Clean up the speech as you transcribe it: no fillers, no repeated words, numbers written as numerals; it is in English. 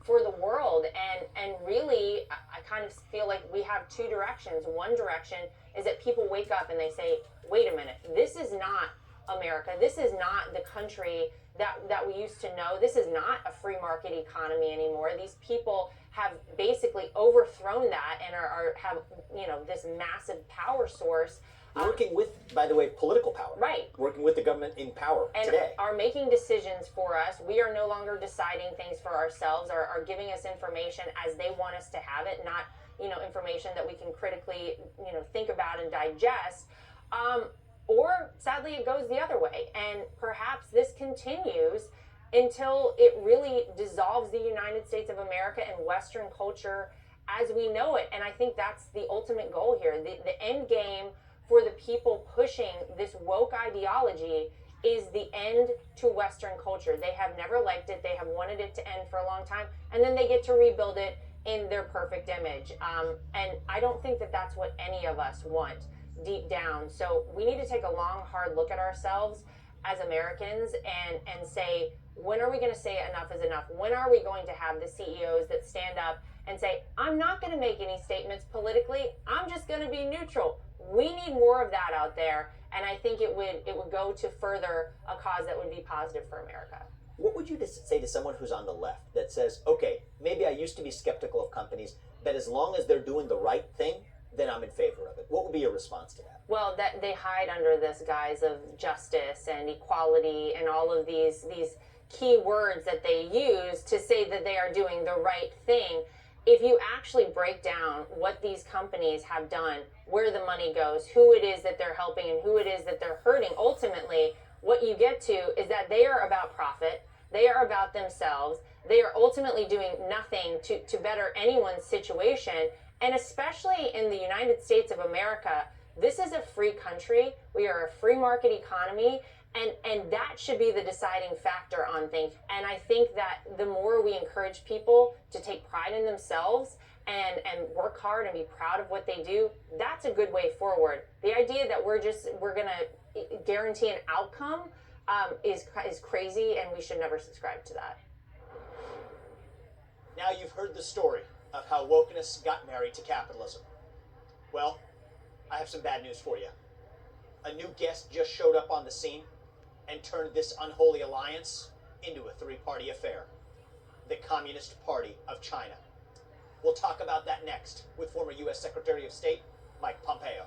for the world. And really, I kind of feel like we have two directions. One direction is that people wake up and they say, wait a minute, this is not America. This is not the country that we used to know. This is not a free market economy anymore. These people have basically overthrown that and have this massive power source. Working with, by the way, political power. Right. Working with the government in power and today. are making decisions for us. We are no longer deciding things for ourselves, are giving us information as they want us to have it, not information that we can critically think about and digest. Or sadly, it goes the other way, and perhaps this continues until it really dissolves the United States of America and Western culture as we know it. And I think that's the ultimate goal here. The end game for the people pushing this woke ideology is the end to Western culture. They have never liked it. They have wanted it to end for a long time, and then they get to rebuild it in their perfect image. And I don't think that that's what any of us want deep down. So we need to take a long, hard look at ourselves as Americans and say, when are we going to say enough is enough? When are we going to have the CEOs that stand up and say, I'm not going to make any statements politically, I'm just going to be neutral? We need more of that out there, and I think it would go to further a cause that would be positive for America. What would you say to someone who's on the left that says, okay, maybe I used to be skeptical of companies, but as long as they're doing the right thing, then I'm in favor of it? What would be your response to that? Well, that they hide under this guise of justice and equality and all of these key words that they use to say that they are doing the right thing. If you actually break down what these companies have done, where the money goes, who it is that they're helping and who it is that they're hurting, ultimately, what you get to is that they are about profit. They are about themselves. They are ultimately doing nothing to better anyone's situation. And especially in the United States of America, this is a free country. We are a free market economy. And that should be the deciding factor on things. And I think that the more we encourage people to take pride in themselves and work hard and be proud of what they do, that's a good way forward. The idea that we're going to guarantee an outcome is crazy, and we should never subscribe to that. Now you've heard the story of how wokeness got married to capitalism. Well, I have some bad news for you. A new guest just showed up on the scene and turned this unholy alliance into a three-party affair. The Communist Party of China. We'll talk about that next with former U.S. Secretary of State Mike Pompeo.